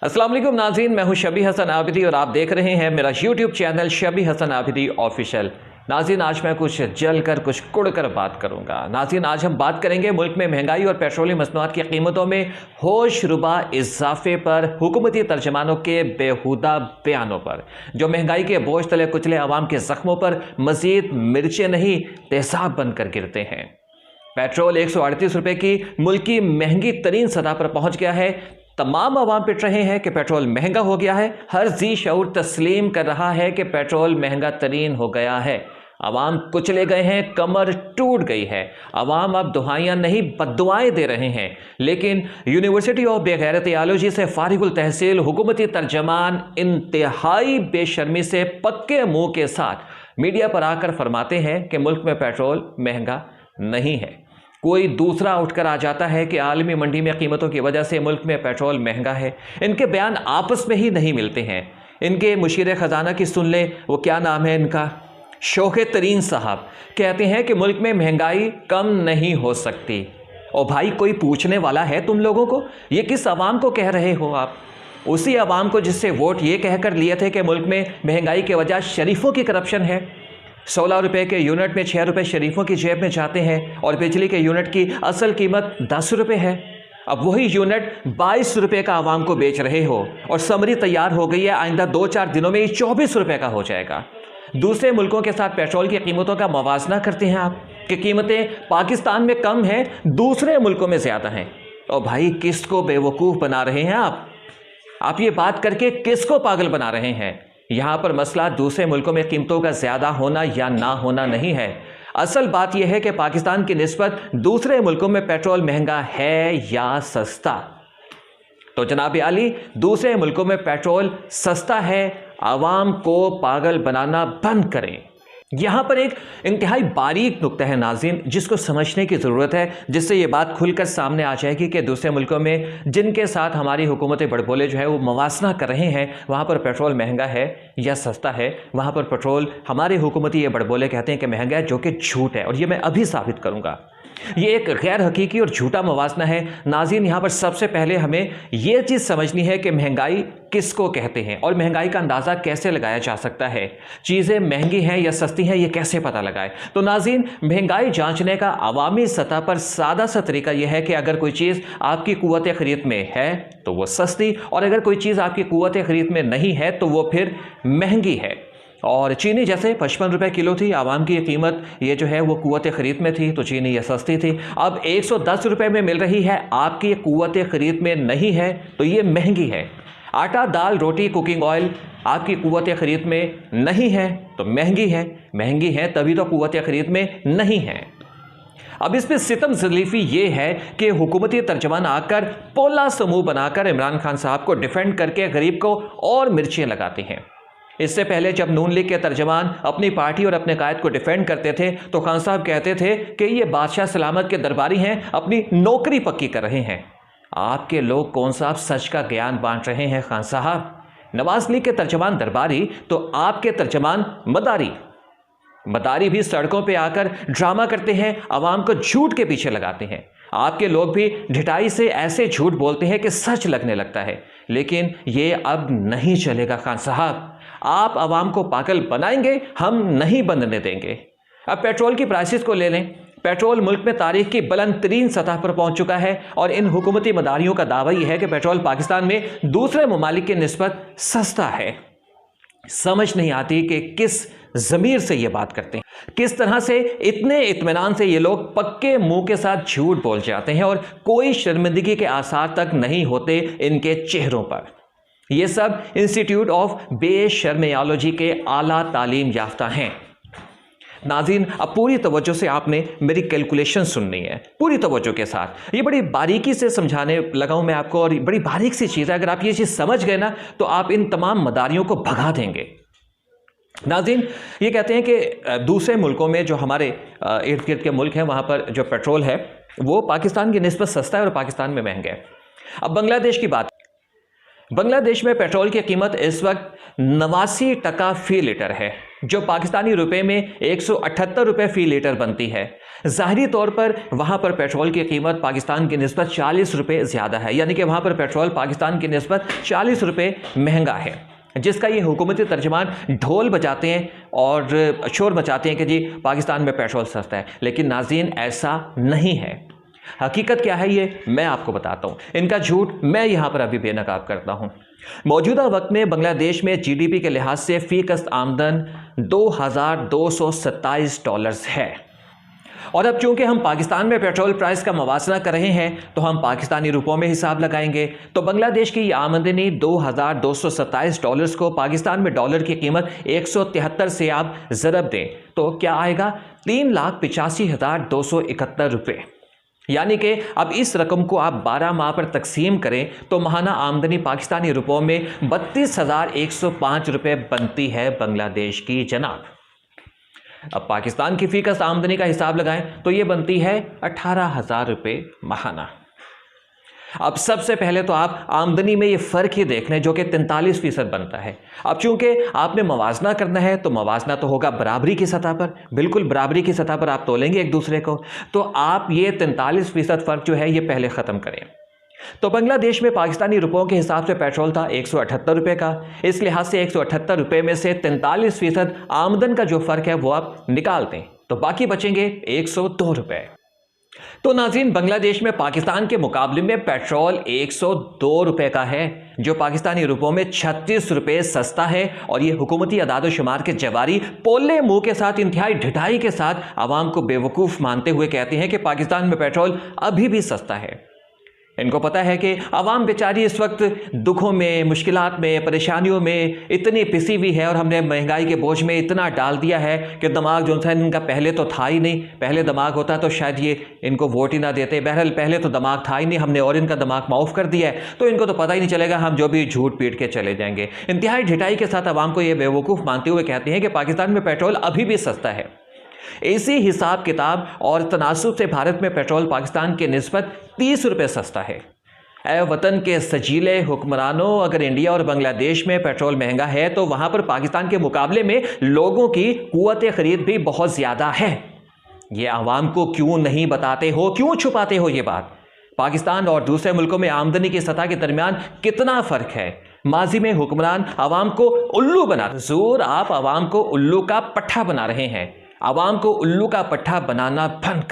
अस्सलाम वालेकुम नाज़रीन, मैं हूं शबी हसन आबिदी और आप देख रहे हैं मेरा YouTube channel शबी Hasan Abidi official. नाज़रीन, आज मैं कुछ जल कर कुछ कुड़ कर बात करूंगा। नाज़रीन, आज हम बात करेंगे मुल्क में महंगाई और पेट्रोलियम मसनूआत की कीमतों में होशरुबा इजाफे पर, हुकूमती तर्जमानों के बेहुदा बयानों पर, जो महंगाई के बोझ तले कुचले अवाम के जख्मों पर मजीद मिर्चें नहीं तेजाब बनकर गिरते हैं। पेट्रोल 138 रुपए की मुल्की महंगी तरीन सतह पर पहुंच गया है। तमाम अवाम पिट रहे हैं कि पेट्रोल महंगा हो गया है। हर जी शऊर तस्लीम कर रहा है कि पेट्रोल महंगा तरीन हो गया है। अवाम कुचले गए हैं, कमर टूट गई है। अवाम अब दुहाइयां नहीं बद्दुआएं दे रहे हैं। लेकिन यूनिवर्सिटी ऑफ बेगैरत थियोलॉजी से फारिगुल तहसील हुकूमती तर्जमान इंतहाई बेशर्मी से पक्के मुंह के साथ मीडिया पर आकर फरमाते हैं कि मुल्क में पेट्रोल महंगा नहीं है। कोई दूसरा उठकर आ जाता है कि आलमी मंडी में कीमतों की वजह से मुल्क में पेट्रोल महंगा है। इनके बयान आपस में ही नहीं मिलते हैं। इनके मुशीर खजाना की सुन लें, वो क्या नाम है इनका, शौक़े तरीन साहब, कहते हैं कि मुल्क में महंगाई कम नहीं हो सकती। और भाई, कोई पूछने वाला है तुम लोगों को? ये किस अवाम को कह रहे हो आप? उसी अवाम को जिससे वोट ये कहकर लिए थे कि मुल्क में महंगाई की वजह शरीफों की करप्शन है। 16 रुपए के यूनिट में 6 रुपए शरीफों की जेब में जाते हैं और बिजली के यूनिट की असल कीमत 10 रुपए है। अब वही यूनिट 22 रुपए का आवाम को बेच रहे हो और समरी तैयार हो गई है, आइंदा 2-4 दिनों में 24 रुपए का हो जाएगा। दूसरे मुल्कों के साथ पेट्रोल की कीमतों का मवाजना करते हैं आप कि कीमतें पाकिस्तान में कम हैं, दूसरे मुल्कों में ज़्यादा हैं। और भाई, किसको बेवकूफ़ बना रहे हैं आप ये बात करके किसको पागल बना रहे हैं? यहां पर मसला दूसरे मुल्कों में कीमतों का ज्यादा होना या ना होना नहीं है। असल बात यह है कि पाकिस्तान की निस्बत दूसरे मुल्कों में पेट्रोल महंगा है या सस्ता। तो जनाब आली, दूसरे मुल्कों में पेट्रोल सस्ता है। आवाम को पागल बनाना बंद करें। यहां पर एक इंतहाई बारीक नुक्ता है नाज़रीन, जिसको समझने की ज़रूरत है, जिससे ये बात खुलकर सामने आ जाएगी कि दूसरे मुल्कों में जिनके साथ हमारी हुकूमतें बड़बोले जो है वो मवासना कर रहे हैं, वहाँ पर पेट्रोल महंगा है या सस्ता है। वहाँ पर पेट्रोल हमारे हुकूमती ये बड़बोले कहते हैं कि महंगा है, जो कि झूठ है और ये मैं अभी साबित करूँगा। ये एक गैर हकीकी और झूठा मवासना है। नाज़रीन, यहाँ पर सबसे पहले हमें यह चीज़ समझनी है कि महंगाई किसको कहते हैं और महंगाई का अंदाज़ा कैसे लगाया जा सकता है। चीज़ें महंगी हैं या सस्ती हैं, ये कैसे पता लगाए? तो नाज़रीन, महंगाई जांचने का अवामी सतह पर सादा सा तरीका यह है कि अगर कोई चीज़ आपकी कुव्वत खरीद में है तो वो सस्ती, और अगर कोई चीज़ आपकी कुव्वत खरीद में नहीं है तो वो फिर महंगी है। और चीनी जैसे 55 रुपये किलो थी आवाम की कीमत, ये जो है वो कुव्वत ख़रीद में थी तो चीनी ये सस्ती थी। अब 110 रुपये में मिल रही है, आपकी कुव्वत ख़रीद में नहीं है तो ये महंगी है। आटा, दाल, रोटी, कुकिंग ऑयल आपकी कुव्वत ख़रीद में नहीं है तो महंगी है। महंगी है तभी तो कुव्वत ख़रीद में नहीं है। अब इस पर सितम ज़लीफ़ी ये है कि हुकूमती तर्जमान आकर पोला समूह बनाकर इमरान खान साहब को डिफेंड करके गरीब को और मिर्चें लगाते हैं। इससे पहले जब नून लीग के तर्जमान अपनी पार्टी और अपने कायद को डिफेंड करते थे तो खान साहब कहते थे कि ये बादशाह सलामत के दरबारी हैं, अपनी नौकरी पक्की कर रहे हैं। आपके लोग कौन सा आप सच का ज्ञान बांट रहे हैं खान साहब? नवाज लीग के तर्जमान दरबारी तो आपके तर्जमान मदारी भी सड़कों पे आकर ड्रामा करते हैं, आवाम को झूठ के पीछे लगाते हैं। आपके लोग भी ढिठाई से ऐसे झूठ बोलते हैं कि सच लगने लगता है। लेकिन ये अब नहीं चलेगा खान साहब, आप आवाम को पागल बनाएंगे, हम नहीं बनने देंगे। अब पेट्रोल की प्राइसेस को ले लें। पेट्रोल मुल्क में तारीख की बुलंद तरीन सतह पर पहुंच चुका है और इन हुकूमती मदारियों का दावा यह है कि पेट्रोल पाकिस्तान में दूसरे ममालिक की निस्बत सस्ता है। समझ नहीं आती कि किस ज़मीर से ये बात करते हैं, किस तरह से इतने इत्मीनान से ये लोग पक्के मुंह के साथ झूठ बोल जाते हैं और कोई शर्मिंदगी के आसार तक नहीं होते इनके चेहरों पर। ये सब इंस्टीट्यूट ऑफ बेशर्मियालॉजी के आला तालीम याफ्ता हैं। नाज़रीन, अब पूरी तवज्जो से आपने मेरी कैलकुलेशन सुननी है, पूरी तवज्जो के साथ। ये बड़ी बारीकी से समझाने लगा हूं मैं आपको और बड़ी बारीक सी चीज़ है। अगर आप ये चीज़ समझ गए ना तो आप इन तमाम मदारियों को भगा देंगे। नाज़रीन, ये कहते हैं कि दूसरे मुल्कों में जो हमारे इर्द गिर्द के मुल्क हैं वहाँ पर जो पेट्रोल है वो पाकिस्तान की निस्बत सस्ता है और पाकिस्तान में महंगा है। अब बांग्लादेश की बात, बांग्लादेश में पेट्रोल की कीमत इस वक्त 89 फ़ी लीटर है, जो पाकिस्तानी रुपए में 178 रुपये फ़ी लीटर बनती है। ज़ाहिरी तौर पर वहाँ पर पेट्रोल की कीमत पाकिस्तान की निस्बत 40 रुपये ज़्यादा है, यानी कि वहाँ पर पेट्रोल पाकिस्तान की निस्बत 40 रुपये महंगा है, जिसका ये हुकूमती तर्जमान ढोल बजाते हैं और शोर मचाते हैं कि जी पाकिस्तान में पेट्रोल सस्ता है। लेकिन नाज़रीन, ऐसा नहीं है। हकीकत क्या है ये मैं आपको बताता हूँ। इनका झूठ मैं यहाँ पर अभी बेनकाब करता हूँ। मौजूदा वक्त में बांग्लादेश में जीडीपी के लिहाज से फ़ी कस्त आमदन $2227 है। और अब चूंकि हम पाकिस्तान में पेट्रोल प्राइस का मवासना कर रहे हैं तो हम पाकिस्तानी रुपयों में हिसाब लगाएंगे तो बांग्लादेश की आमदनी $2227 को पाकिस्तान में डॉलर की कीमत 173 से आप ज़रब दें तो क्या आएगा? 3,85,271 रुपये। यानी कि अब इस रकम को आप 12 माह पर तकसीम करें तो माहाना आमदनी पाकिस्तानी रुपयों में 32,105 रुपये बनती है बांग्लादेश की जनाब। अब पाकिस्तान की फ़ीकस आमदनी का हिसाब लगाएं तो ये बनती है 18,000 रुपये माहाना। अब सबसे पहले तो आप आमदनी में ये फ़र्क ही देख लें जो कि 43% बनता है। अब चूंकि आपने मवाजना करना है तो मवाजना तो होगा बराबरी की सतह पर, बिल्कुल बराबरी की सतह पर आप तोलेंगे एक दूसरे को, तो आप ये 43% फ़र्क जो है ये पहले ख़त्म करें। तो बांग्लादेश में पाकिस्तानी रुपयों के हिसाब से पेट्रोल था 178 रुपये का। इस लिहाज से 178 रुपये में से 43% आमदन का जो फ़र्क है वो आप निकाल दें तो बाकी बचेंगे 102 रुपये। तो नाज़रीन, बांग्लादेश में पाकिस्तान के मुकाबले में पेट्रोल 102 रुपये का है, जो पाकिस्तानी रुपयों में 36 रुपये सस्ता है। और ये हुकूमती अदाद शुमार के जवारी पोले मुंह के साथ, इंतहाई ढिठाई के साथ आवाम को बेवकूफ़ मानते हुए कहते हैं कि पाकिस्तान में पेट्रोल अभी भी सस्ता है। इनको पता है कि आवाम बेचारी इस वक्त दुखों में, मुश्किलात में, परेशानियों में इतनी पिसी हुई है और हमने महंगाई के बोझ में इतना डाल दिया है कि दिमाग जो था इनका पहले तो था ही नहीं। पहले दिमाग होता तो शायद ये इनको वोट ही ना देते। बहरहाल पहले तो दिमाग था ही नहीं, हमने और इनका दिमाग माऊफ कर दिया है तो इनको तो पता ही नहीं चलेगा, हम जो भी झूठ पीट के चले जाएंगे। इंतहाई ढिठाई के साथ आवाम को ये बेवकूफ़ मानते हुए कहते हैं कि पाकिस्तान में पेट्रोल अभी भी सस्ता है। इसी हिसाब किताब और तनासुब से भारत में पेट्रोल पाकिस्तान के निस्बत 30 रुपये सस्ता है। ऐ वतन के सजीले हुक्मरानों, अगर इंडिया और बांग्लादेश में पेट्रोल महंगा है तो वहाँ पर पाकिस्तान के मुकाबले में लोगों की कुव्वत ख़रीद भी बहुत ज़्यादा है। ये आवाम को क्यों नहीं बताते हो, क्यों छुपाते हो ये बात? पाकिस्तान और दूसरे मुल्कों में आमदनी की सतह के दरमियान कितना फ़र्क है। माजी में हुक्मरान आवाम को उल्लू बना, ज़ोर आप आवाम को उल्लू का पट्ठा बना रहे हैं। आवाम को उल्लू का पट्ठा बनाना बंद